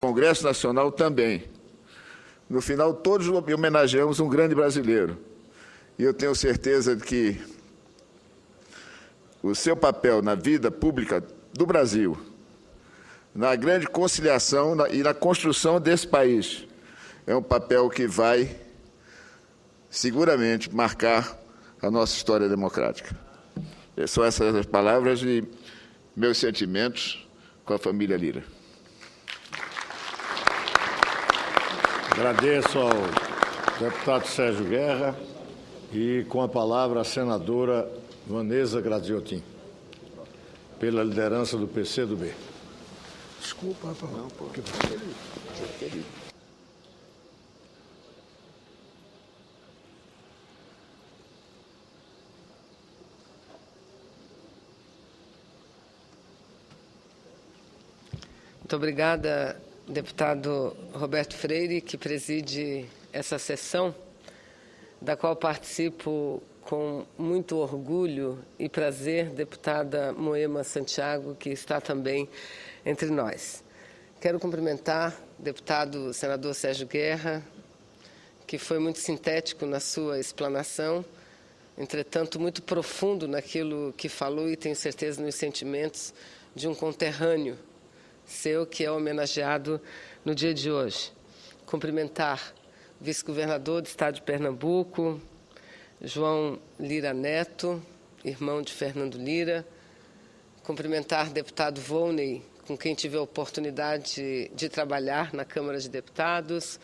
Congresso Nacional também. No final, todos homenageamos um grande brasileiro. E eu tenho certeza de que o seu papel na vida pública do Brasil, na grande conciliação e na construção desse país, é um papel que vai, seguramente, marcar a nossa história democrática. São essas as palavras e meus sentimentos com a família Lira. Agradeço ao deputado Sérgio Guerra e, com a palavra, a senadora Vanessa Graziotin, pela liderança do PCdoB. Desculpa, Rafael. Não, pô. Muito obrigada, deputado Roberto Freire, que preside essa sessão, da qual participo com muito orgulho e prazer, deputada Moema Santiago, que está também entre nós. Quero cumprimentar o deputado senador Sérgio Guerra, que foi muito sintético na sua explanação, entretanto muito profundo naquilo que falou e tenho certeza nos sentimentos de um conterrâneo seu que é homenageado no dia de hoje. Cumprimentar o vice-governador do estado de Pernambuco, João Lira Neto, irmão de Fernando Lira. Cumprimentar o deputado Volney, com quem tive a oportunidade de trabalhar na Câmara de Deputados.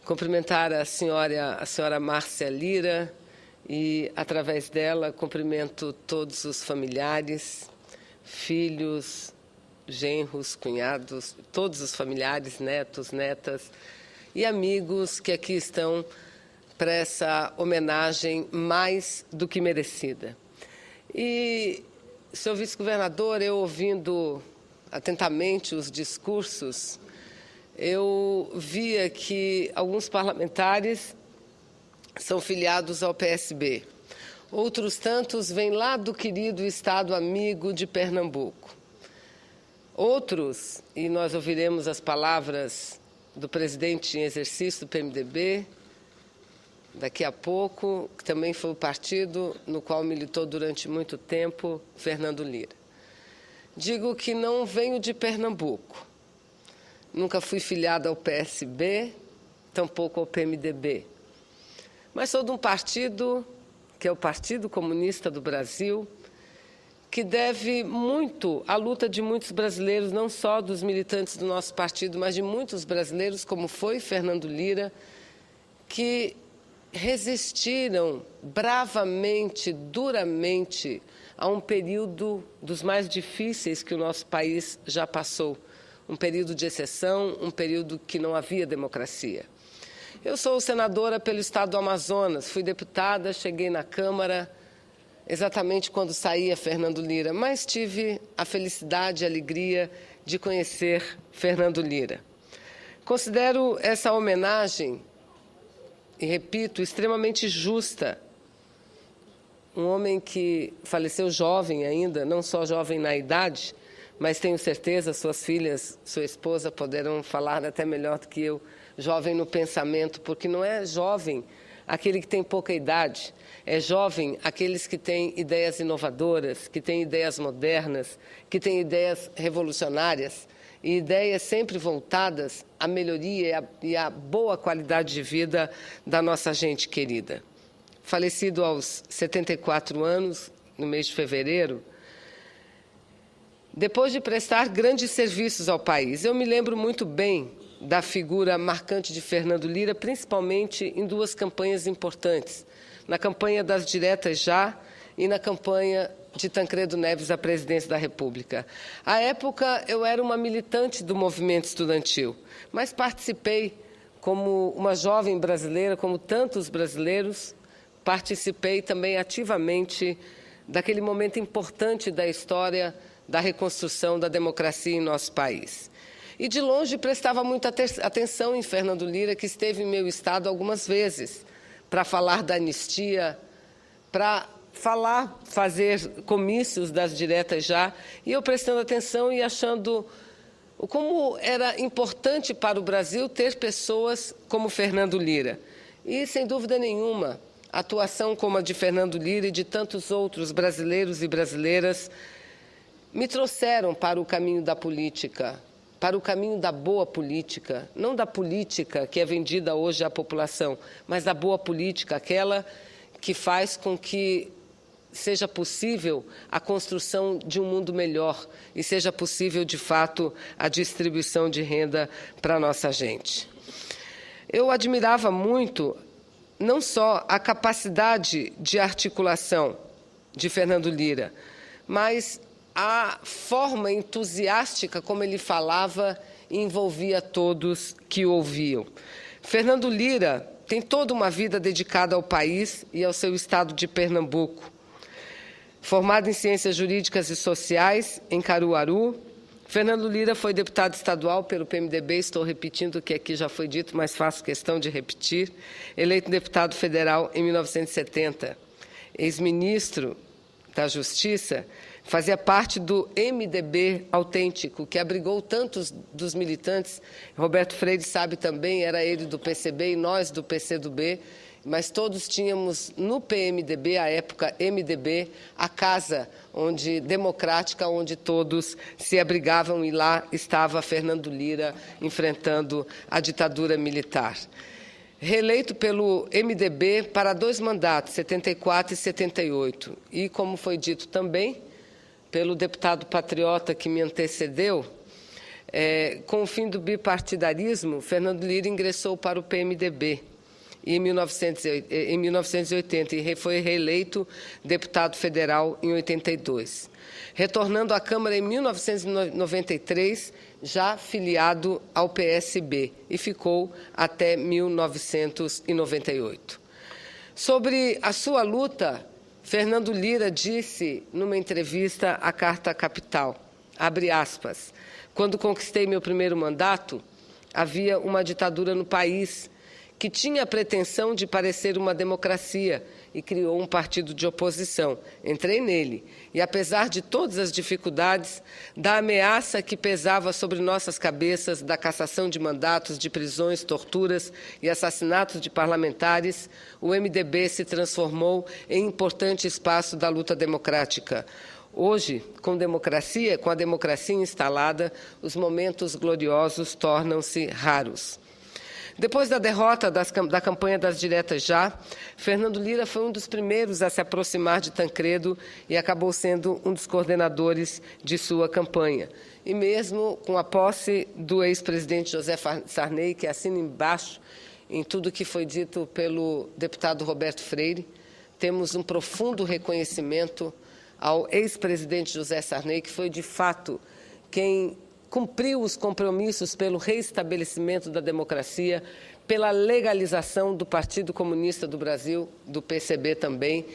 Cumprimentar a senhora Márcia Lira e, através dela, cumprimento todos os familiares, filhos, genros, cunhados, todos os familiares, netos, netas e amigos que aqui estão para essa homenagem mais do que merecida. E, senhor vice-governador, eu ouvindo atentamente os discursos, eu via que alguns parlamentares são filiados ao PSB. Outros tantos vêm lá do querido estado amigo de Pernambuco. Outros, e nós ouviremos as palavras do presidente em exercício do PMDB, daqui a pouco, que também foi o partido no qual militou durante muito tempo Fernando Lira. Digo que não venho de Pernambuco. Nunca fui filiada ao PSB, tampouco ao PMDB. Mas sou de um partido, que é o Partido Comunista do Brasil, que deve muito à luta de muitos brasileiros, não só dos militantes do nosso partido, mas de muitos brasileiros, como foi Fernando Lira, que resistiram bravamente, duramente, a um período dos mais difíceis que o nosso país já passou. Um período de exceção, um período que não havia democracia. Eu sou senadora pelo estado do Amazonas, fui deputada, cheguei na Câmara exatamente quando saía Fernando Lira, mas tive a felicidade e a alegria de conhecer Fernando Lira. Considero essa homenagem, e repito, extremamente justa. Um homem que faleceu jovem ainda, não só jovem na idade, mas tenho certeza, suas filhas, sua esposa poderão falar até melhor do que eu, jovem no pensamento, porque não é jovem aquele que tem pouca idade, é jovem aqueles que têm ideias inovadoras, que têm ideias modernas, que têm ideias revolucionárias e ideias sempre voltadas à melhoria e à boa qualidade de vida da nossa gente querida. Falecido aos 74 anos, no mês de fevereiro, depois de prestar grandes serviços ao país. Eu me lembro muito bem da figura marcante de Fernando Lira, principalmente em duas campanhas importantes, na campanha das diretas já e na campanha de Tancredo Neves à presidência da República. À época, eu era uma militante do movimento estudantil, mas participei como uma jovem brasileira, como tantos brasileiros, participei também ativamente daquele momento importante da história da reconstrução da democracia em nosso país. E de longe prestava muita atenção em Fernando Lira, que esteve em meu estado algumas vezes, para falar da anistia, para fazer comícios das diretas já, e eu prestando atenção e achando como era importante para o Brasil ter pessoas como Fernando Lira. E, sem dúvida nenhuma, a atuação como a de Fernando Lira e de tantos outros brasileiros e brasileiras me trouxeram para o caminho da política, para o caminho da boa política, não da política que é vendida hoje à população, mas da boa política, aquela que faz com que seja possível a construção de um mundo melhor e seja possível, de fato, a distribuição de renda para a nossa gente. Eu admirava muito não só a capacidade de articulação de Fernando Lira, mas a forma entusiástica como ele falava e envolvia todos que o ouviam. Fernando Lira tem toda uma vida dedicada ao país e ao seu estado de Pernambuco. Formado em Ciências Jurídicas e Sociais, em Caruaru, Fernando Lira foi deputado estadual pelo PMDB, estou repetindo o que aqui já foi dito, mas faço questão de repetir, eleito deputado federal em 1970. Ex-ministro da Justiça, fazia parte do MDB autêntico, que abrigou tantos dos militantes. Roberto Freire sabe também, era ele do PCB e nós do PCdoB, mas todos tínhamos no PMDB, à época MDB, a casa democrática, onde todos se abrigavam, e lá estava Fernando Lira enfrentando a ditadura militar. Reeleito pelo MDB para 2 mandatos, 74 e 78, e, como foi dito também pelo deputado patriota que me antecedeu, com o fim do bipartidarismo, Fernando Lira ingressou para o PMDB em 1980 e foi reeleito deputado federal em 82. Retornando à Câmara em 1993, já filiado ao PSB, e ficou até 1998. Sobre a sua luta, Fernando Lira disse numa entrevista à Carta Capital, abre aspas, quando conquistei meu primeiro mandato, havia uma ditadura no país que tinha a pretensão de parecer uma democracia e criou um partido de oposição. Entrei nele e, apesar de todas as dificuldades, da ameaça que pesava sobre nossas cabeças, da cassação de mandatos, de prisões, torturas e assassinatos de parlamentares, o MDB se transformou em importante espaço da luta democrática. Hoje, com a democracia instalada, os momentos gloriosos tornam-se raros. Depois da derrota da campanha das diretas já, Fernando Lira foi um dos primeiros a se aproximar de Tancredo e acabou sendo um dos coordenadores de sua campanha. E mesmo com a posse do ex-presidente José Sarney, que assina embaixo em tudo que foi dito pelo deputado Roberto Freire, temos um profundo reconhecimento ao ex-presidente José Sarney, que foi, de fato, quem cumpriu os compromissos pelo reestabelecimento da democracia, pela legalização do Partido Comunista do Brasil, do PCB também,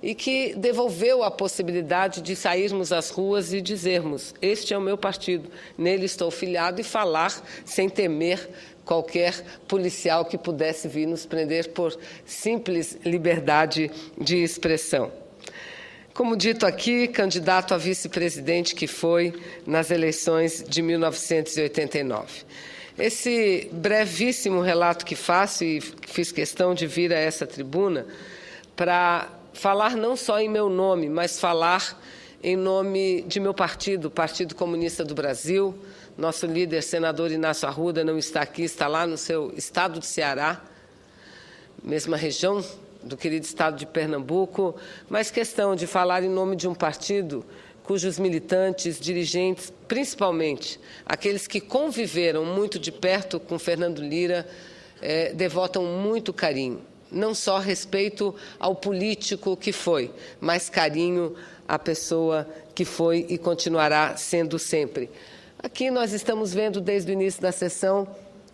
e que devolveu a possibilidade de sairmos às ruas e dizermos: este é o meu partido, nele estou filiado, e falar sem temer qualquer policial que pudesse vir nos prender por simples liberdade de expressão. Como dito aqui, candidato a vice-presidente que foi nas eleições de 1989. Esse brevíssimo relato que faço, e fiz questão de vir a essa tribuna, para falar não só em meu nome, mas falar em nome de meu partido, o Partido Comunista do Brasil. Nosso líder, senador Inácio Arruda, não está aqui, está lá no seu estado de Ceará, mesma região do querido estado de Pernambuco, mas questão de falar em nome de um partido cujos militantes, dirigentes, principalmente aqueles que conviveram muito de perto com Fernando Lira, devotam muito carinho. Não só respeito ao político que foi, mas carinho à pessoa que foi e continuará sendo sempre. Aqui nós estamos vendo, desde o início da sessão,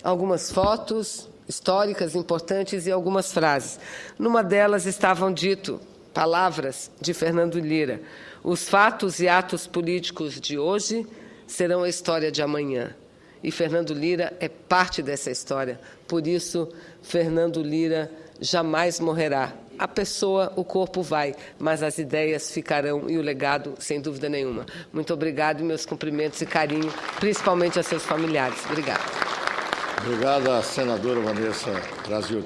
algumas fotos históricas importantes e algumas frases. Numa delas estavam dito palavras de Fernando Lira: os fatos e atos políticos de hoje serão a história de amanhã. E Fernando Lira é parte dessa história. Por isso, Fernando Lira jamais morrerá. a pessoa, o corpo vai, mas as ideias ficarão e o legado, sem dúvida nenhuma. Muito obrigado e meus cumprimentos e carinho, principalmente a seus familiares. Obrigada. Obrigada, senadora Vanessa Graziotin.